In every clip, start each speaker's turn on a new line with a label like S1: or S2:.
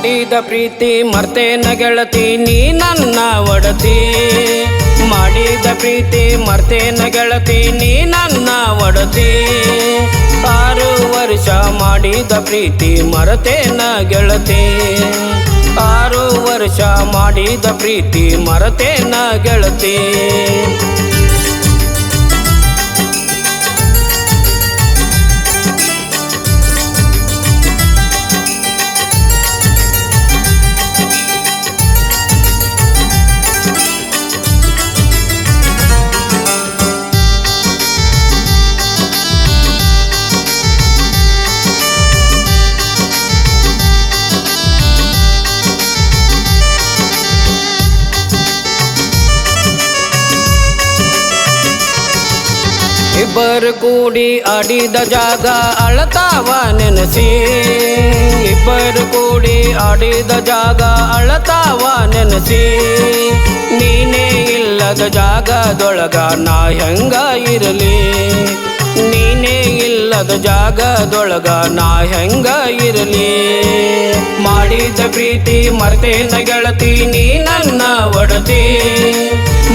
S1: ಮಾಡಿದ ಪ್ರೀತಿ ಮರ್ತೇನ ಗೆಳತಿ ನೀ ನನ್ನ ಒಡತಿ. ಮಾಡಿದ ಪ್ರೀತಿ ಮರ್ತೇನ ಗೆಳತಿ ನೀ ನನ್ನ ಒಡತಿ. 6 ವರ್ಷ ಮಾಡಿದ ಪ್ರೀತಿ ಮರತೇನ ಗೆಳತಿ. 6 ವರ್ಷ ಮಾಡಿದ ಪ್ರೀತಿ ಮರತೇನ ಗೆಳತಿ. ಇಬ್ಬರು ಕೂಡಿ ಆಡಿದ ಜಾಗ ಅಳತಾವ ನೆನಸಿ. ಇಬ್ಬರು ಕೂಡಿ ಆಡಿದ ಜಾಗ ಅಳತಾವ ನೆನಸಿ. ನೀನೇ ಇಲ್ಲದ ಜಾಗದೊಳಗ ನಾ ಹೆಂಗ ಇರಲಿ. ನೀನೇ ಇಲ್ಲದ ಜಾಗದೊಳಗ ನಾ ಹೆಂಗ ಇರಲಿ. ಮಾಡಿದ ಪ್ರೀತಿ ಮರ್ತೇನ ಗೆಳತಿ ನೀ ನನ್ನ ಒಡತಿ.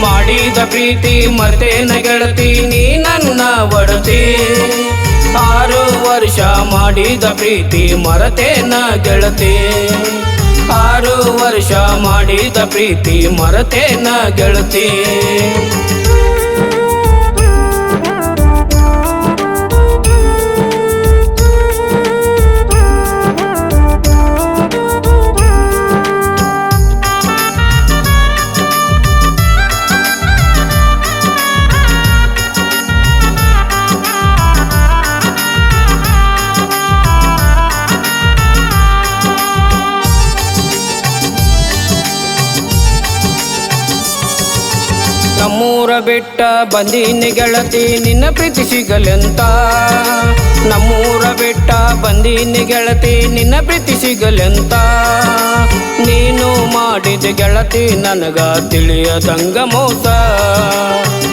S1: ಮಾಡಿದ ಪ್ರೀತಿ ಮರ್ತೇನ ಗೆಳತಿ ನೀ ನನ್ನ ಒಡತಿ. 6 ವರ್ಷ ಮಾಡಿದ ಪ್ರೀತಿ ಮರತೇನ ಗೆಳತಿ. 6 ವರ್ಷ ಮಾಡಿದ ಪ್ರೀತಿ ಮರತೇನ ಗೆಳತಿ. ನಮ್ಮೂರ ಬಿಟ್ಟ ಬಂದೀನಿ ಗೆಳತಿ ನಿನ್ನ ಪ್ರೀತಿ ಸಿಗಲೆಂತ. ನಮ್ಮೂರ ಬಿಟ್ಟ ಬಂದೀನಿ ಗೆಳತಿ ನಿನ್ನ ಪ್ರೀತಿ ಸಿಗಲೆಂತ. ನೀನು ಮಾಡಿದ ಗೆಳತಿ ನನಗ ತಿಳಿಯದಂಗ ಮೋಸ.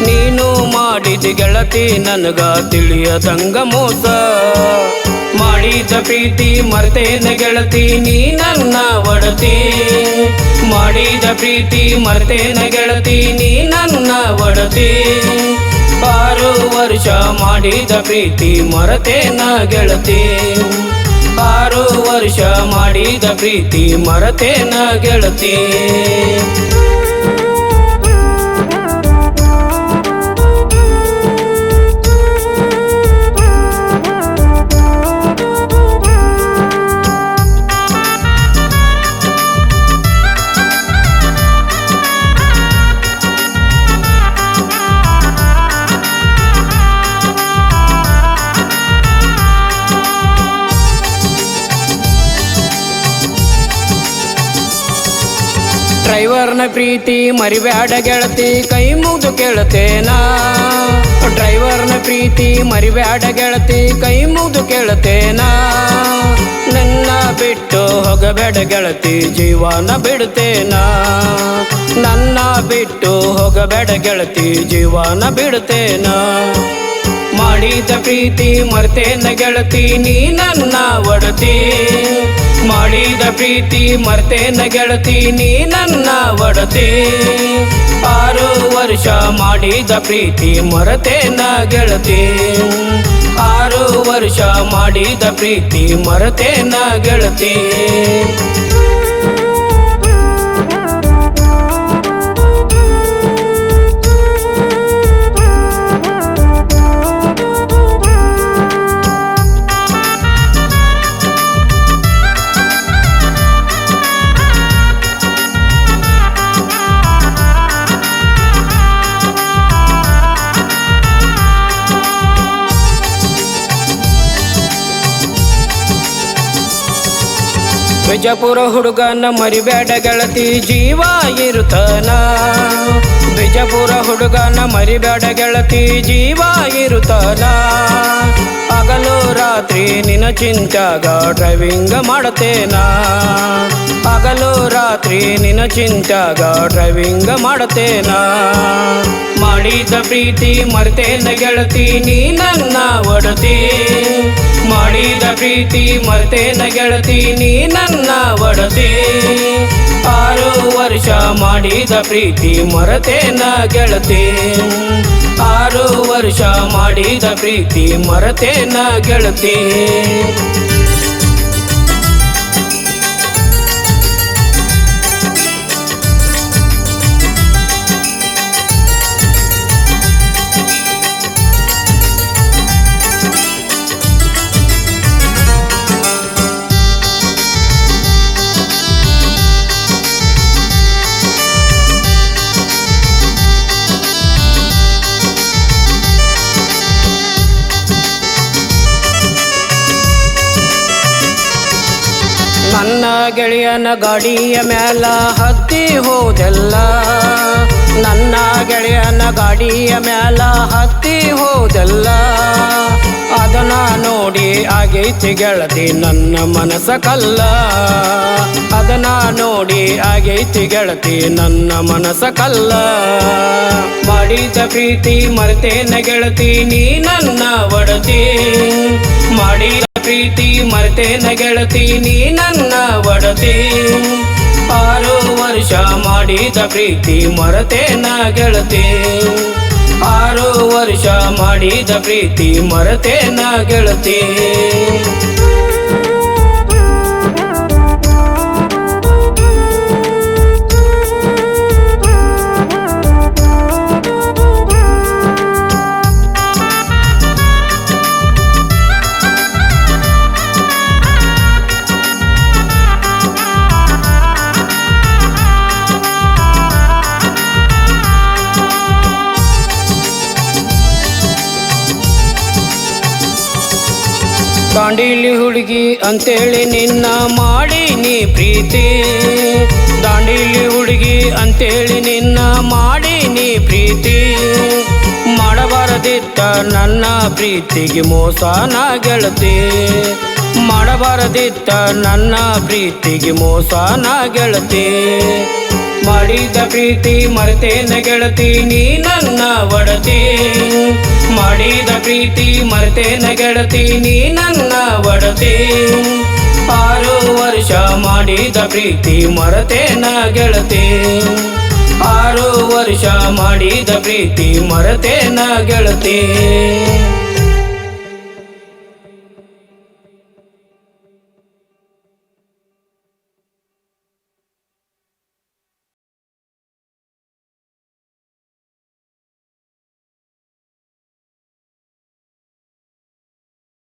S1: ನೀನು ಮಾಡಿದ ಗೆಳತಿ ನನಗ ತಿಳಿಯದಂಗ ಮೋಸ. ಮಾಡಿದ ಪ್ರೀತಿ ಮರ್ತೇನ ಗೆಳತಿ ನೀ ನನ್ನ ಒಡತಿ. ಮಾಡಿದ ಪ್ರೀತಿ ಮರ್ತೇನ ಗೆಳತಿ ನೀ ನನ್ನ ಒಡತಿ. 6 ವರ್ಷ ಮಾಡಿದ ಪ್ರೀತಿ ಮರತೇನ ಗೆಳತಿ. 6 ವರ್ಷ ಮಾಡಿದ ಪ್ರೀತಿ ಮರತೇನ ಗೆಳತಿ. ಡ್ರೈವರ್ನ ಪ್ರೀತಿ ಮರಿಬ್ಯಾಡ ಗೆಳತಿ ಕೈ ಮುಗಿದು ಕೇಳತೇನಾ. ಡ್ರೈವರ್ನ ಪ್ರೀತಿ ಮರಿಬ್ಯಾಡ ಗೆಳತಿ ಕೈ ಮುಗಿದು ಕೇಳತೇನಾ. ನನ್ನ ಬಿಟ್ಟು ಹೋಗಬೇಡ ಗೆಳತಿ ಜೀವನ ಬಿಡ್ತೇನಾ. ನನ್ನ ಬಿಟ್ಟು ಹೋಗಬೇಡ ಗೆಳತಿ ಜೀವನ ಬಿಡ್ತೇನಾ. ಮಾಡಿದ ಪ್ರೀತಿ ಮರ್ತೇನ ಗೆಳತಿ ನೀ ನನ್ನ ಒಡತಿ. ಮಾಡಿದ ಪ್ರೀತಿ ಮರ್ತೇನ ಗೆಳತಿ ನೀ ನನ್ನ ಒಡತಿ. 6 ವರ್ಷ ಮಾಡಿದ ಪ್ರೀತಿ ಮರತೇನ ಗೆಳತಿ. 6 ವರ್ಷ ಮಾಡಿದ ಪ್ರೀತಿ ಮರತೇನ ಗೆಳತಿ. ಬಿಜಾಪುರ ಹುಡುಗನ ಮರಿಬ್ಯಾಡ ಗೆಳತಿ ಜೀವ ಇರುತ್ತಾನ. ಬಿಜಾಪುರ ಹುಡುಗನ ಮರಿಬ್ಯಾಡ ಗೆಳತಿ ಜೀವ ಇರುತ್ತಾನ. ಹಗಲು ರಾತ್ರಿ ನಿನ್ನ ಚಿಂತ್ಯಾಗ ಡ್ರೈವಿಂಗ್ ಮಾಡತೇನ. ಹಗಲು ರಾತ್ರಿ ನಿನ್ನ ಚಿಂತ್ಯಾಗ ಡ್ರೈವಿಂಗ್ ಮಾಡತೇನ. ಮಾಡಿದ ಪ್ರೀತಿ ಮರ್ತೇನ ಗೆಳತಿ ನೀ ನನ್ನ ಒಡತಿ. ಮಾಡಿದ ಪ್ರೀತಿ ಮರ್ತೇನ ಗೆಳತಿ ನೀ ನನ್ನ ನನ್ನ ಒಡತಿ 6 ವರ್ಷ ಮಾಡಿದ ಪ್ರೀತಿ ಮರೆತೇನ ಗೆಳತಿ 6 ವರ್ಷ ಮಾಡಿದ ಪ್ರೀತಿ ಮರೆತೇನ ಗೆಳತಿ ನನ್ನ ಗೆಳೆಯನ ಗಾಡಿಯ ಮ್ಯಾಲ ಹತ್ತಿ ಹೋದೆಲ್ಲ ನನ್ನ ಗೆಳೆಯನ ಗಾಡಿಯ ಮ್ಯಾಲ ಹತ್ತಿ ಹೋದೆಲ್ಲ ಅದನ್ನ ನೋಡಿ ಆಗೈತಿ ಗೆಳತಿ ನನ್ನ ಮನಸ ಕಲ್ಲ ಅದನ್ನ ನೋಡಿ ಆಗೈತಿ ಗೆಳತಿ ನನ್ನ ಮನಸ ಕಲ್ಲ ಮಾಡಿದ ಪ್ರೀತಿ ಮರೆತೇನ ಗೆಳತಿ ನೀ ನನ್ನ ಒಡತಿ ಮಾಡಿದ ಪ್ರೀತಿ ಮರೆತೇನ ಗೆಳತಿ ನೀ ನನ್ನ ಒಡತಿ 6 ವರ್ಷ ಮಾಡಿದ ಪ್ರೀತಿ ಮರೆತೇನ ಗೆಳತಿ 6 ವರ್ಷ ಮಾಡಿದ ಪ್ರೀತಿ ಮರೆತೇನ ಗೆಳತಿ ದಾಂಡೇಲಿ ಹುಡುಗಿ ಅಂತೇಳಿ ನಿನ್ನ ಮಾಡೀನಿ ಪ್ರೀತಿ ದಾಂಡೇಲಿ ಹುಡುಗಿ ಅಂತೇಳಿ ನಿನ್ನ ಮಾಡೀನಿ ಪ್ರೀತಿ ಮಾಡಬಾರದಿತ್ತ ನನ್ನ ಪ್ರೀತಿಗೆ ಮೋಸನ ಗೆಳತಿ ಮಾಡಬಾರದಿತ್ತ ನನ್ನ ಪ್ರೀತಿಗೆ ಮೋಸನ ಗೆಳತಿ ಮಾಡಿದ ಪ್ರೀತಿ ಮರೆತೇನ ಗೆಳತಿ ನೀ ನನ್ನ ಒಡತಿ ಮಾಡಿದ ಪ್ರೀತಿ ಮರೆತೇನ ಗೆಳತಿ ನೀ ನನ್ನ ಒಡತಿ 6 ವರ್ಷ ಮಾಡಿದ ಪ್ರೀತಿ ಮರೆತೇನ ಗೆಳತಿ 6 ವರ್ಷ ಮಾಡಿದ ಪ್ರೀತಿ ಮರೆತೇನ ಗೆಳತಿ